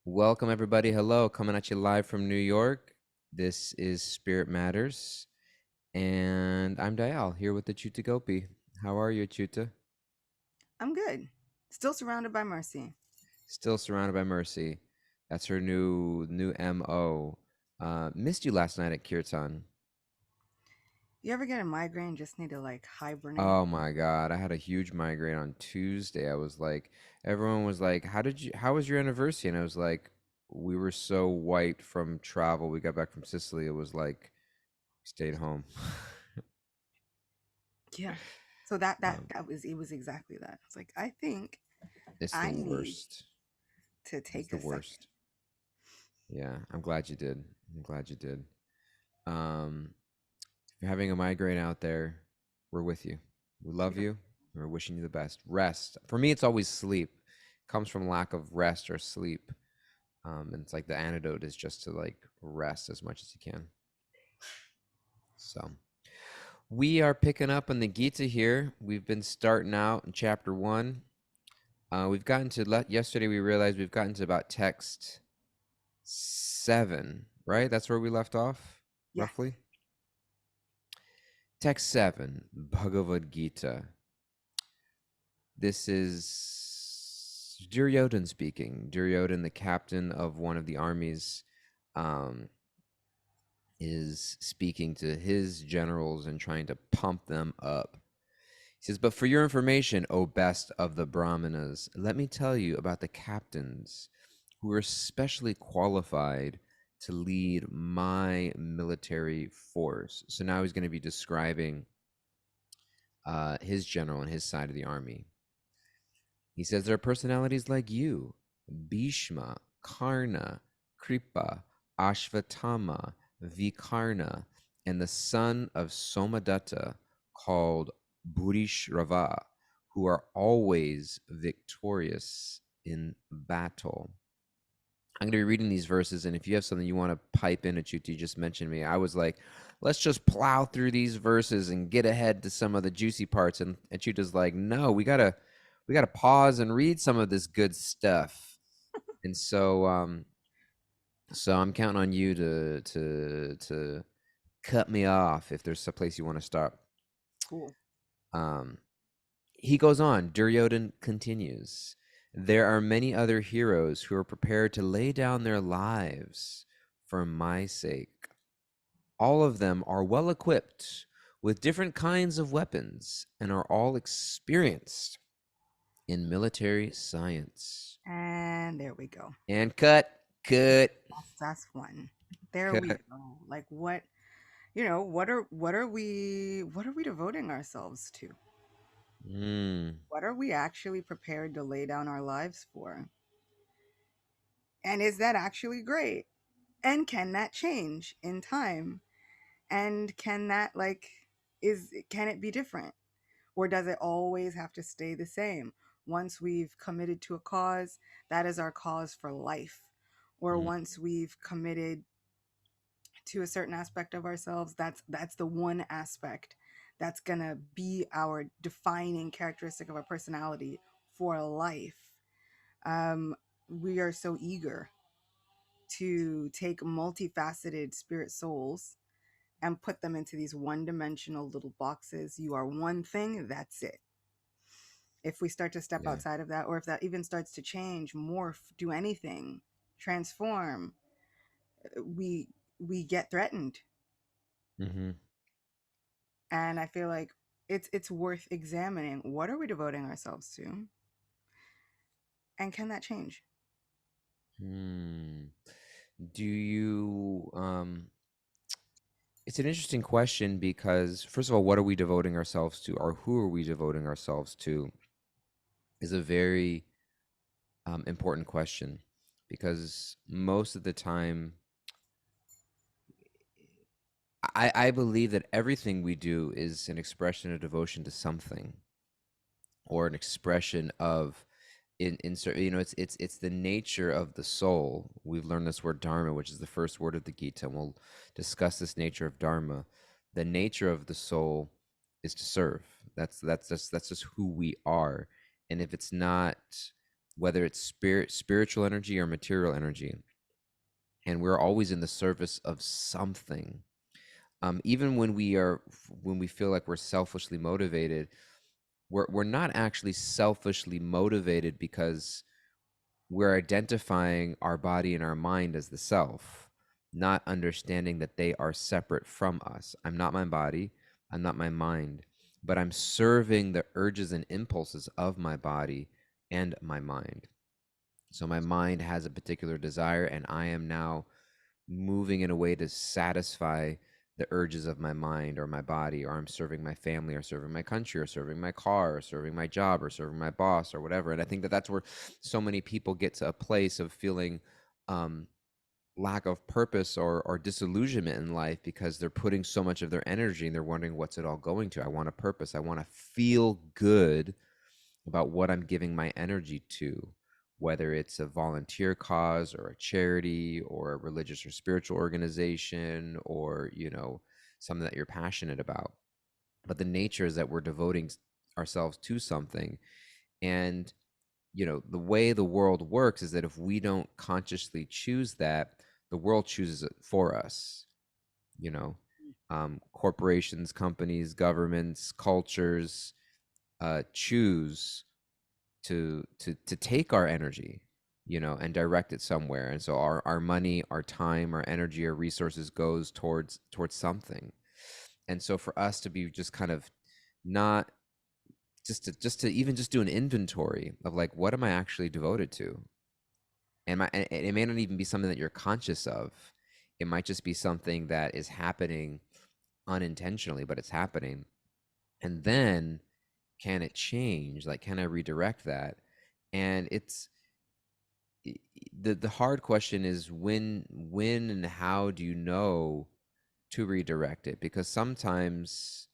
Welcome, everybody. Hello, coming at you live from New York. This is Spirit Matters, and I'm Dayal here with the Chuta Gopi. How are you, Chuta? I'm good. Still surrounded by mercy. Still surrounded by mercy. That's her new MO. Missed you last night at Kirtan. You ever get a migraine, just need to hibernate? Oh my God, I had a huge migraine on Tuesday. I was like, everyone was like, how was your anniversary? And I was like, we were so wiped from travel. We got back from Sicily. It was like, stayed home. Yeah. So that that Um, that was it was exactly that. It's like I think It's the I need worst. to It's take the a second. worst. Yeah, I'm glad you did. I'm glad you did. Um, if you're having a migraine out there, we're with you. We love Yeah. you. We're wishing you the best. Rest. For me, it's always sleep. It comes from lack of rest or sleep. And it's like the antidote is just to like rest as much as you can. So we are picking up on the Gita here. We've been starting out in chapter one. We've gotten to yesterday. We realized we've gotten to about text 7, right? That's where we left off, Yes. roughly. Text 7, Bhagavad Gita. This is Duryodhan speaking. Duryodhan, the captain of one of the armies, um, is speaking to his generals and trying to pump them up. He says, "But for your information, O best of the Brahmanas, let me tell you about the captains who are specially qualified to lead my military force." So now he's going to be describing his general and his side of the army. He says, "There are personalities like you, Bhishma, Karna, Kripa, Ashvatthama, Vikarna, and the son of Somadatta called Bhurishrava, who are always victorious in battle." I'm going to be reading these verses, and if you have something you want to pipe in, Achuti, just mention me. I was like, let's just plow through these verses and get ahead to some of the juicy parts. And Achuta's like, no, we gotta pause and read some of this good stuff. And so I'm counting on you to cut me off if there's a place you want to stop. Cool. Um, he goes on. Duryodhan continues. There are many other heroes who are prepared to lay down their lives for my sake. All of them are well equipped with different kinds of weapons and are all experienced in military science. And there we go. And cut, That's one. There we cut. go. Like what are we devoting ourselves to? Mm, What are we actually prepared to lay down our lives for? And is that actually great? And can that change in time? And can it be different? Or does it always have to stay the same? Once we've committed to a cause, that is our cause for life. Or mm, once we've committed to a certain aspect of ourselves, that's the one aspect that's going to be our defining characteristic of our personality for life. Um we are so eager to take multifaceted spirit souls and put them into these one dimensional little boxes. You are one thing, that's it. If we start to step yeah. outside of that, or if that even starts to change, morph, do anything, transform, we get threatened. Mm-hmm. And I feel like it's worth examining, what are we devoting ourselves to, and can that change? Hmm. Do you It's an interesting question because first of all, what are we devoting ourselves to or who are we devoting ourselves to is a very important question because most of the time I believe that everything we do is an expression of devotion to something or an expression of it's the nature of the soul. We've learned this word dharma, which is the first word of the Gita, and we'll discuss this nature of dharma. The nature of the soul is to serve. That's just who we are. And if it's not whether it's spiritual energy or material energy, and we're always in the service of something. Even when we feel like we're selfishly motivated, we're not actually selfishly motivated because we're identifying our body and our mind as the self, not understanding that they are separate from us. I'm not my body, I'm not my mind, but I'm serving the urges and impulses of my body and my mind. So my mind has a particular desire, and I am now moving in a way to satisfy the urges of my mind or my body, or I'm serving my family or serving my country or serving my car or serving my job or serving my boss or whatever. And I think that that's where so many people get to a place of feeling um, lack of purpose or disillusionment in life because they're putting so much of their energy and they're wondering what's it all going to. I want a purpose. I want to feel good about what I'm giving my energy to, whether it's a volunteer cause or a charity or a religious or spiritual organization or, something that you're passionate about. But the nature is that we're devoting ourselves to something. And, the way the world works is that if we don't consciously choose that, the world chooses it for us, you know. Corporations, companies, governments, cultures choose to take our energy, and direct it somewhere. And so our money, our time, our energy, our resources goes towards something. And so for us to be just kind of not just to even just do an inventory of like, what am I actually devoted to? And it may not even be something that you're conscious of. It might just be something that is happening unintentionally, but it's happening. And then can it change? Like, can I redirect that? And it's the hard question is when and how do you know to redirect it? Because sometimes,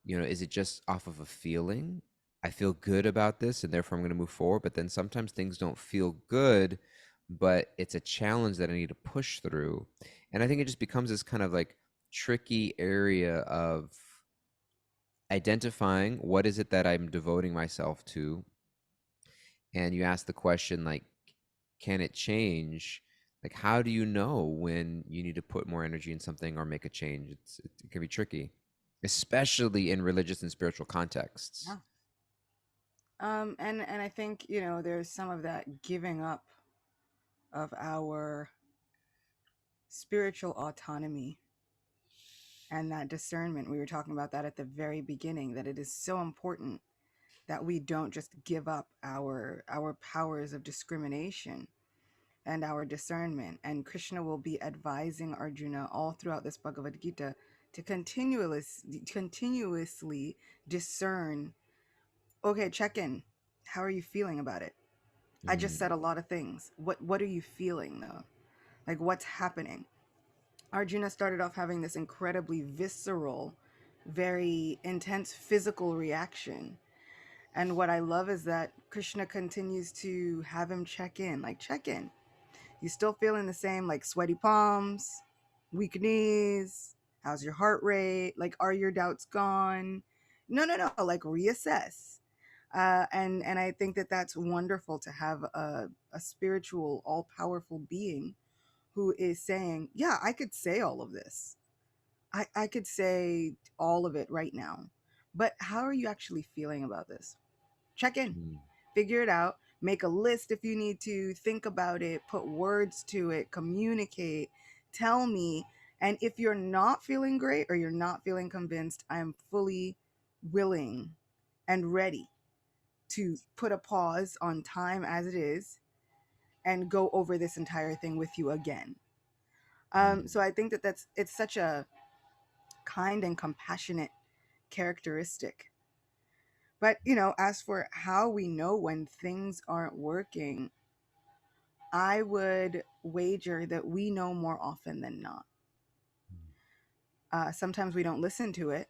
is it just off of a feeling? I feel good about this and therefore I'm going to move forward. But then sometimes things don't feel good, but it's a challenge that I need to push through. And I think it just becomes this kind of like tricky area of identifying what is it that I'm devoting myself to. And you ask the question, like, can it change? Like, how do you know when you need to put more energy in something or make a change? It can be tricky, especially in religious and spiritual contexts. Yeah. And I think, there's some of that giving up of our spiritual autonomy and that discernment. We were talking about that at the very beginning, that it is so important that we don't just give up our powers of discrimination and our discernment. And Krishna will be advising Arjuna all throughout this Bhagavad Gita to continuously discern. Okay, check in. How are you feeling about it? I just Mm, said a lot of things. What are you feeling though? Like, what's happening? Arjuna started off having this incredibly visceral, very intense physical reaction. And what I love is that Krishna continues to have him check in, like, check in. You still feeling the same, like sweaty palms, weak knees? How's your heart rate? Like, are your doubts gone? No, no, no. Like, reassess. And I think that that's wonderful to have a spiritual, all powerful being who is saying, yeah, I could say all of this. I could say all of it right now. But how are you actually feeling about this? Check in, mm, figure it out, make a list if you need to, think about it, put words to it, communicate, tell me. And if you're not feeling great or you're not feeling convinced, I am fully willing and ready to put a pause on time as it is and go over this entire thing with you again. mm, So I think that it's such a kind and compassionate characteristic. But, as for how we know when things aren't working, I would wager that we know more often than not. Sometimes we don't listen to it,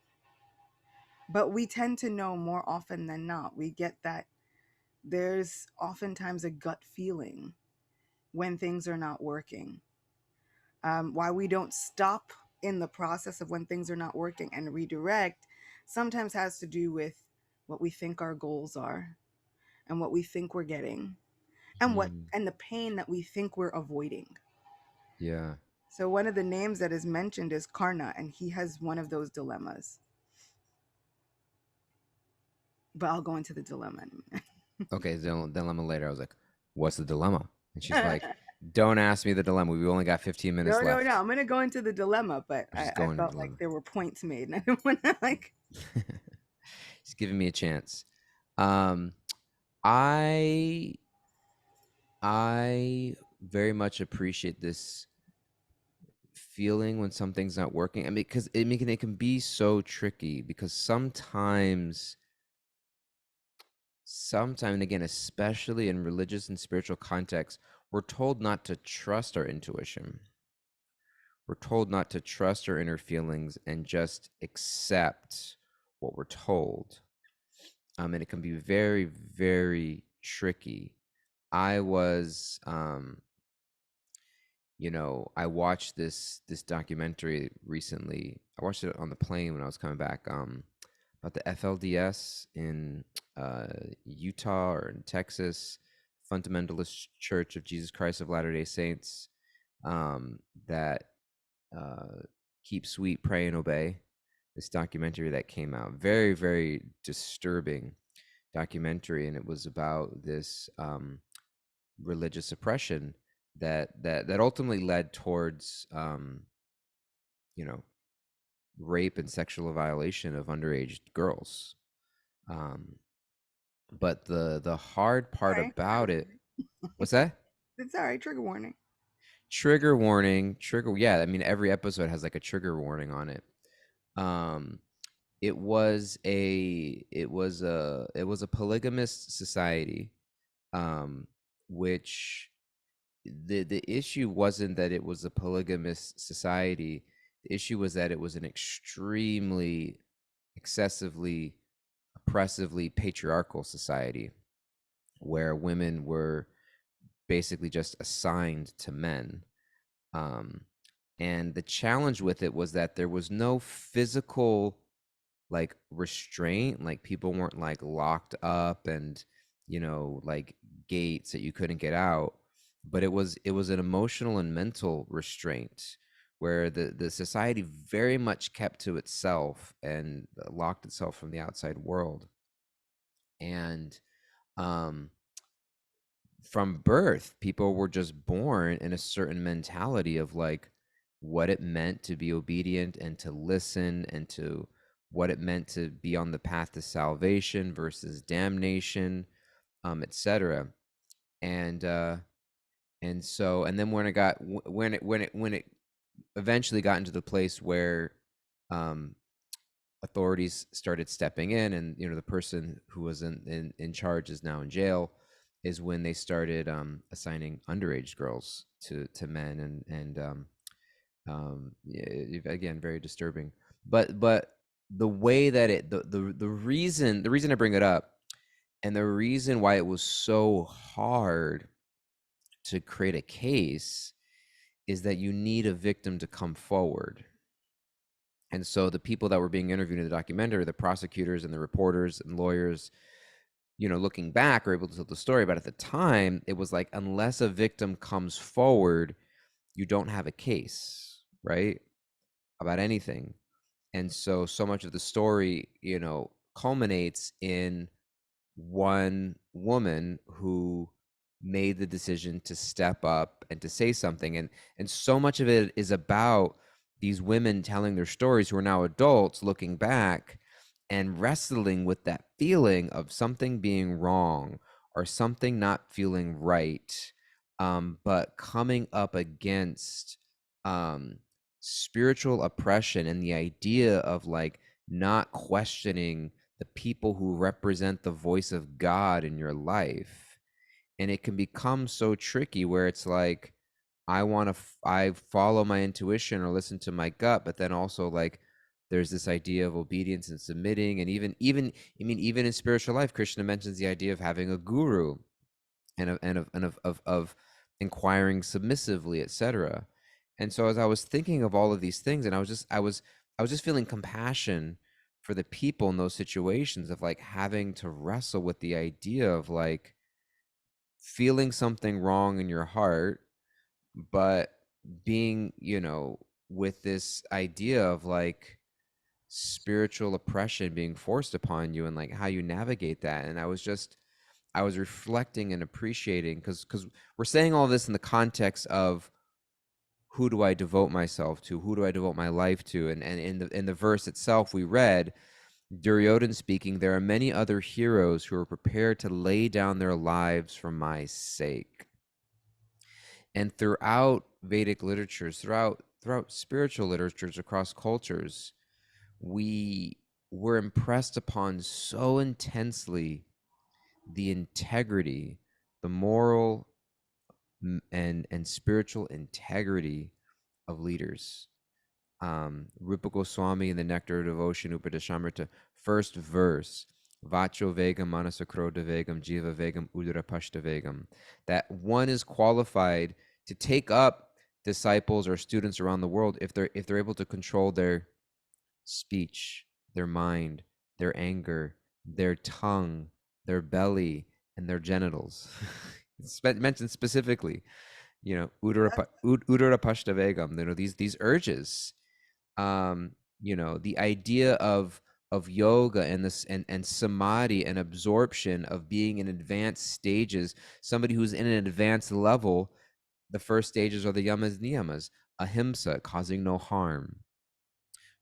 but we tend to know more often than not. We get that there's oftentimes a gut feeling when things are not working. Why we don't stop in the process of when things are not working and redirect sometimes has to do with what we think our goals are and what we think we're getting. Mm, and the pain that we think we're avoiding. yeah. So one of the names that is mentioned is Karna, and he has one of those dilemmas. But I'll go into the dilemma in a Okay, dilemma later. I was like, what's the dilemma? And she's minute. like, don't ask me the dilemma. We've only got 15 minutes No, no, no. left. I'm gonna go into the dilemma, but She's I going to the felt like dilemma. there were points made, and I didn't want to like. She's giving me a chance. Um, I I very much appreciate this feeling when something's not working. I mean, because it can be so tricky because sometimes, and again, especially in religious and spiritual contexts, we're told not to trust our intuition. We're told not to trust our inner feelings and just accept what we're told. And it can be very, very tricky. I was, I watched this documentary recently. I watched it on the plane when I was coming back, about the FLDS in uh, Utah or in Texas, Fundamentalist Church of Jesus Christ of Latter-day Saints, that uh, Keep Sweet, Pray and Obey. This documentary that came out, very, very disturbing documentary, and it was about this religious oppression that ultimately led towards you know rape and sexual violation of underage girls. Um, but the hard part Sorry, trigger about it, warning. what's that? It's all right. Trigger warning. Trigger warning, trigger. Yeah, I mean every episode has like a trigger warning on it. Um, it was a polygamist society, um, which the issue wasn't that it was a polygamous society. The issue was that it was an extremely, excessively, oppressively patriarchal society where women were basically just assigned to men. Um, and the challenge with it was that there was no physical like restraint, like people weren't like locked up and like gates that you couldn't get out, but it was an emotional and mental restraint where the society very much kept to itself and locked itself from the outside world. And um from birth, people were just born in a certain mentality of like what it meant to be obedient and to listen, and to what it meant to be on the path to salvation versus damnation, etc. And and then when it got when it eventually got into the place where um authorities started stepping in, and the person who was in charge is now in jail, is when they started assigning underage girls to men, yeah, again, very disturbing. But the way that the reason I bring it up, and the reason why it was so hard to create a case, is that you need a victim to come forward. And so the people that were being interviewed in the documentary, the prosecutors and the reporters and lawyers, looking back, are able to tell the story. But at the time, it was like, unless a victim comes forward, you don't have a case, right? About anything. And so much of the story, culminates in one woman who made the decision to step up and to say something. And so much of it is about these women telling their stories, who are now adults, looking back and wrestling with that feeling of something being wrong or something not feeling right, but coming up against um, spiritual oppression and the idea of like not questioning the people who represent the voice of God in your life. And it can become so tricky where it's like, I follow my intuition or listen to my gut, but then also like there's this idea of obedience and submitting. And even in spiritual life, Krishna mentions the idea of having a guru, and of inquiring submissively, etc. And so as I was thinking of all of these things, and I was just feeling compassion for the people in those situations of like having to wrestle with the idea of like, feeling something wrong in your heart, but being, with this idea of like spiritual oppression being forced upon you and like how you navigate that. And I was reflecting and appreciating because we're saying all this in the context of who do I devote myself to? Who do I devote my life to? And in the verse itself we read, Duryodhan speaking, there are many other heroes who are prepared to lay down their lives for my sake. And throughout Vedic literatures, throughout spiritual literatures across cultures, we were impressed upon so intensely the integrity, the moral and spiritual integrity of leaders. Rupa Goswami in the Nectar of Devotion, Upadeshamrita, first verse, Vacho Vegam Manasakroda Vegam Jiva Vegam Udara Pashta Vegam. That one is qualified to take up disciples or students around the world if they're able to control their speech, their mind, their anger, their tongue, their belly, and their genitals. It's mentioned specifically, udara pashta vegam, these urges, the idea of yoga and this and samadhi and absorption of being in advanced stages, somebody who's in an advanced level, the first stages are the yamas niyamas, ahimsa, causing no harm,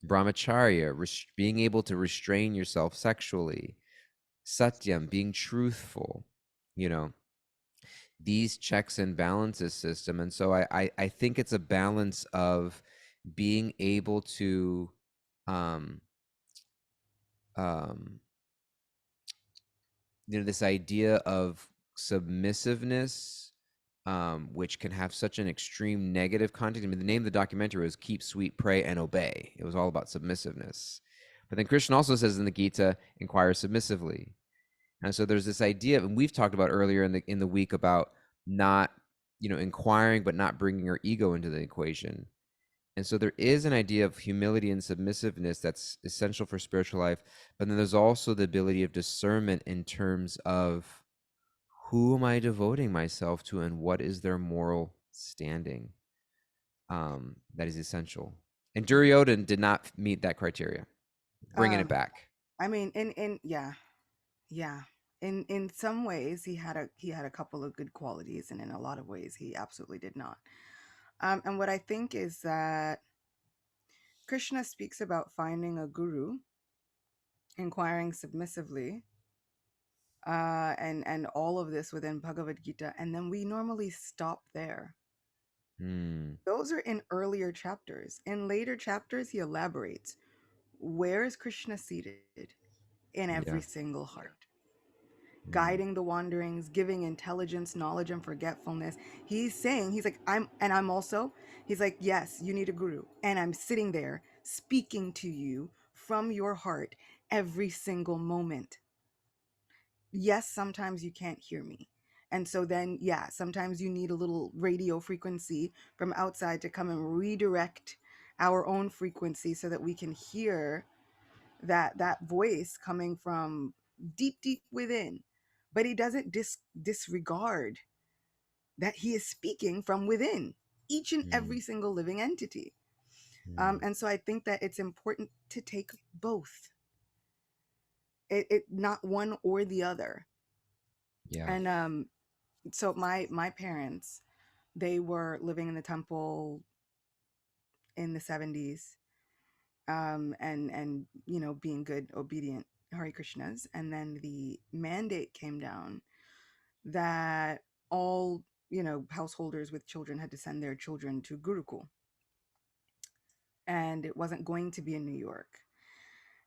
brahmacharya, being able to restrain yourself sexually, satyam, being truthful, you know, these checks and balances system. And so I think it's a balance of being able to um um this idea of submissiveness, which can have such an extreme negative context. I mean, the name of the documentary was Keep Sweet, Pray, and Obey. It was all about submissiveness. But then Krishna also says in the Gita, inquire submissively. And so there's this idea, and we've talked about earlier in the week about not, inquiring, but not bringing your ego into the equation. And so there is an idea of humility and submissiveness that's essential for spiritual life. But then there's also the ability of discernment in terms of who am I devoting myself to and what is their moral standing. That is essential. And Duryodhan did not meet that criteria, bringing it Um, back. I mean, in yeah, yeah. In some ways, he had a couple of good qualities, and in a lot of ways, he absolutely did not. And what I think is that Krishna speaks about finding a guru, inquiring submissively, and all of this within Bhagavad Gita, and then we normally stop there. Hmm. Those are in earlier chapters. In later chapters, he elaborates. Where is Krishna seated? In every Yeah. single heart. Hmm. Guiding the wanderings, giving intelligence, knowledge, and forgetfulness. He's saying, he's like, I'm also, he's like, yes, you need a guru. And I'm sitting there speaking to you from your heart every single moment. Yes, sometimes you can't hear me. And so then, yeah, sometimes you need a little radio frequency from outside to come and redirect our own frequency so that we can hear that voice coming from deep within. But he doesn't disregard that he is speaking from within each and Hmm. every single living entity. Hmm. And so I think that it's important to take both, it not one or the other. Yeah. And so my parents, they were living in the temple in the 70s, and being good obedient Hare Krishnas, and then the mandate came down that all householders with children had to send their children to Gurukul, and it wasn't going to be in New York.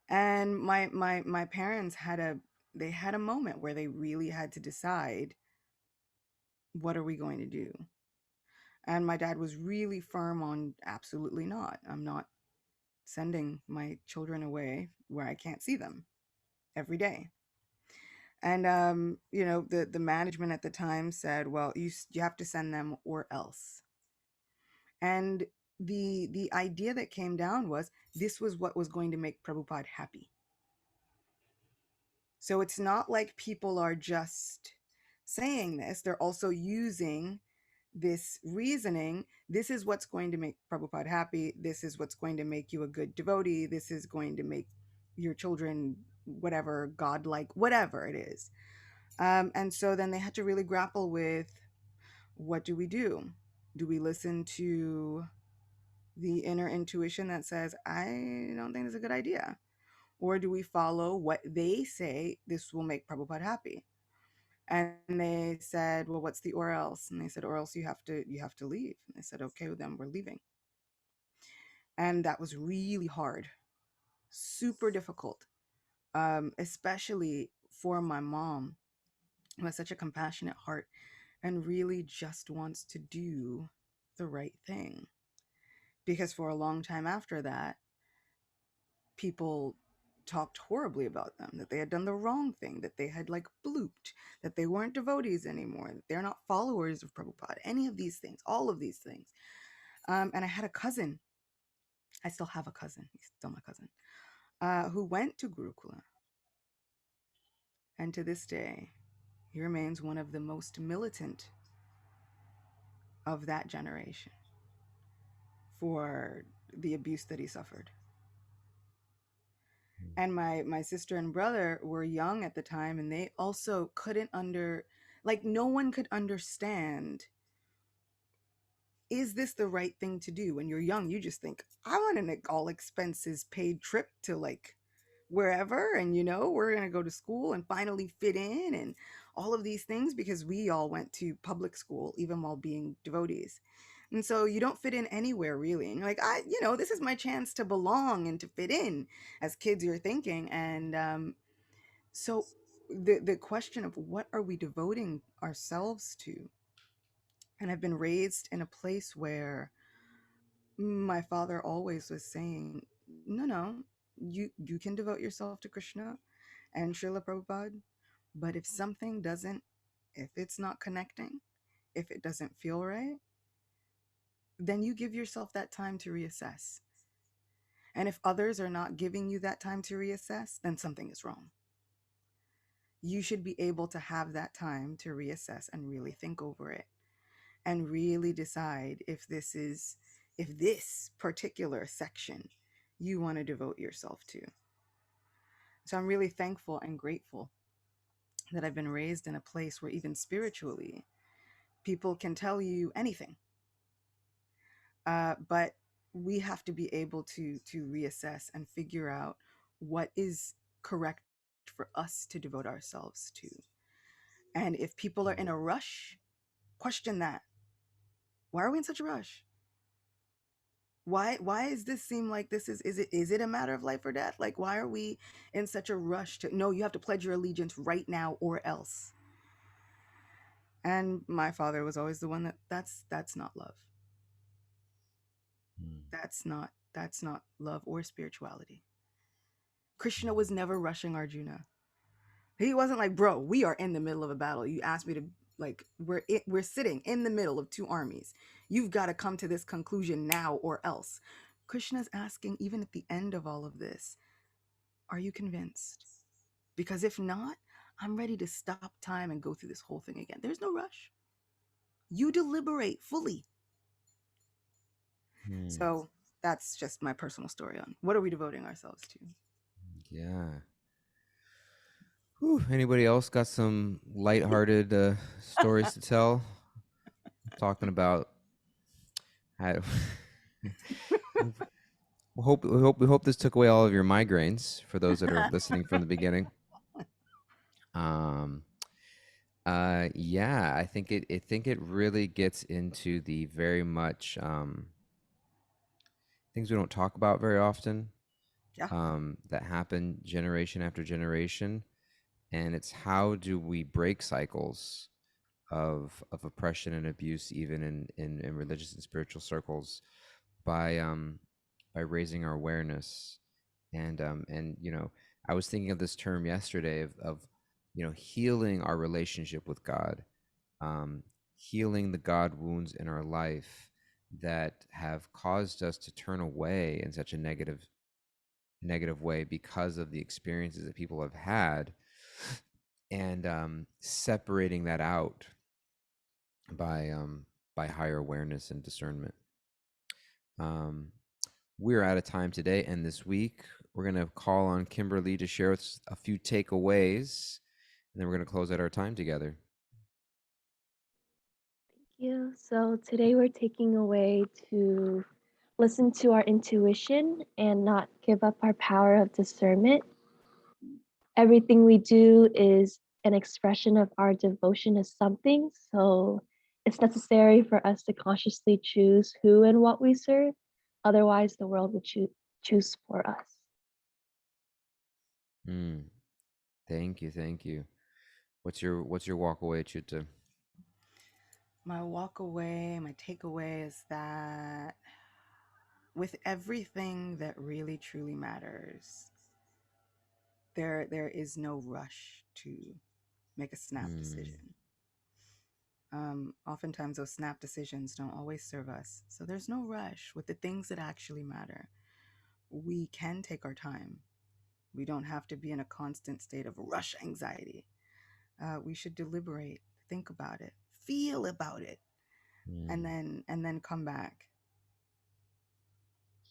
And my parents had a moment where they really had to decide, what are we going to do? And my dad was really firm on, absolutely not. I'm not sending my children away where I can't see them every day. And the management at the time said, well, you have to send them or else. And the idea that came down was, this was what was going to make Prabhupada happy. So it's not like people are just saying this, they're also using this reasoning. This is what's going to make Prabhupada happy. This is what's going to make you a good devotee. This is going to make your children whatever, godlike, whatever it is. And so then they had to really grapple with, what do we do? Do we listen to the inner intuition that says, I don't think it's a good idea? Or do we follow what they say, this will make Prabhupada happy? And they said, well, what's the or else? And they said, or else you have to leave. And they said, okay, well, then we're leaving. And that was really hard, super difficult, especially for my mom, who has such a compassionate heart and really just wants to do the right thing. Because for a long time after that, people talked horribly about them, that they had done the wrong thing, that they had like blooped, that they weren't devotees anymore, that they're not followers of Prabhupada, any of these things, all of these things. And I had a cousin, I still have a cousin, he's still my cousin, who went to Gurukula. And to this day, he remains one of the most militant of that generation for the abuse that he suffered. And my sister and brother were young at the time, and they also couldn't like, no one could understand, is this the right thing to do? When you're young, you just think, I want an all expenses paid trip to like wherever, and we're going to go to school and finally fit in, and all of these things, because we all went to public school even while being devotees. And so you don't fit in anywhere really, and you're like, this is my chance to belong and to fit in. As kids, you're thinking. And so the question of, what are we devoting ourselves to? And I've been raised in a place where my father always was saying, no, no, you can devote yourself to Krishna and Srila Prabhupada, but if it's not connecting, if it doesn't feel right, then you give yourself that time to reassess. And if others are not giving you that time to reassess, then something is wrong. You should be able to have that time to reassess and really think over it, and really decide if this particular section you want to devote yourself to. So I'm really thankful and grateful that I've been raised in a place where even spiritually, people can tell you anything, but we have to be able to reassess and figure out what is correct for us to devote ourselves to. And if people are in a rush, question that. Why are we in such a rush? Why does this seem like this is it a matter of life or death? Like, why are we in such a rush to, no, you have to pledge your allegiance right now or else? And my father was always the one that's not love. That's not love or spirituality. Krishna was never rushing Arjuna. He wasn't like, bro, we are in the middle of a battle. You asked me to, like, we're sitting in the middle of two armies. You've got to come to this conclusion now or else. Krishna's asking, even at the end of all of this, are you convinced? Because if not, I'm ready to stop time and go through this whole thing again. There's no rush. You deliberate fully. Hmm. So that's just my personal story on what are we devoting ourselves to. Yeah. Whew. Anybody else got some lighthearted stories to tell? Talking about how we hope this took away all of your migraines for those that are listening from the beginning. Um, yeah, I think it really gets into the very much things we don't talk about very often, Yeah. that happen generation after generation, and it's how do we break cycles of oppression and abuse, even in religious and spiritual circles, by raising our awareness. And I was thinking of this term yesterday of healing our relationship with God, um, healing the God wounds in our life that have caused us to turn away in such a negative way because of the experiences that people have had. and separating that out by higher awareness and discernment. Um, we're out of time today, and this week we're gonna call on Kimberly to share us a few takeaways, and then we're gonna close out our time together. You. So today we're taking away to listen to our intuition and not give up our power of discernment. Everything we do is an expression of our devotion to something. So it's necessary for us to consciously choose who and what we serve. Otherwise, the world would choose for us. Mm, thank you, thank you. What's your walk away, Chuta? My walk away, my takeaway is that with everything that really truly matters, there is no rush to make a snap Mm, decision. Oftentimes those snap decisions don't always serve us. So there's no rush with the things that actually matter. We can take our time. We don't have to be in a constant state of rush anxiety. We should deliberate, think about it, feel about it, mm, and then come back.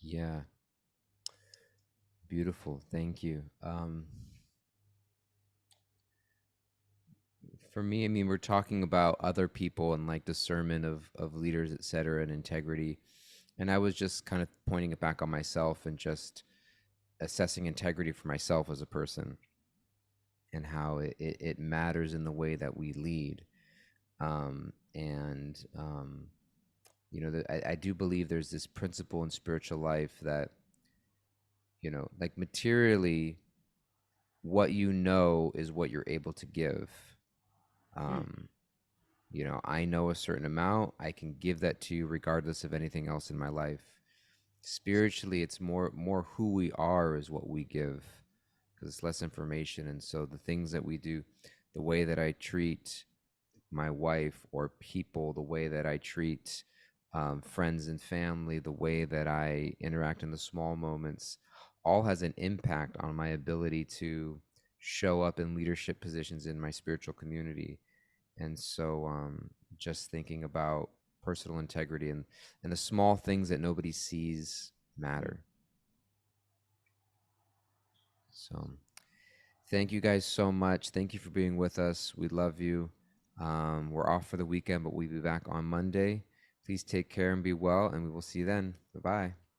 yeah, beautiful. Thank you. For me, I mean, we're talking about other people and like discernment of leaders, et cetera, and integrity. And I was just kind of pointing it back on myself and just assessing integrity for myself as a person and how it matters in the way that we lead. And I do believe there's this principle in spiritual life that, like materially, what you know is what you're able to give. Mm, Um, I know a certain amount, I can give that to you regardless of anything else in my life. Spiritually, it's more who we are is what we give because it's less information. And so the things that we do, the way that I treat my wife or people, the way that I treat friends and family, the way that I interact in the small moments, all has an impact on my ability to show up in leadership positions in my spiritual community. And so, just thinking about personal integrity and the small things that nobody sees mm. matter. So, thank you guys so much. Thank you for being with us. We love you. We're off for the weekend, but we'll be back on Monday. Please take care and be well, and we will see you then. Bye bye.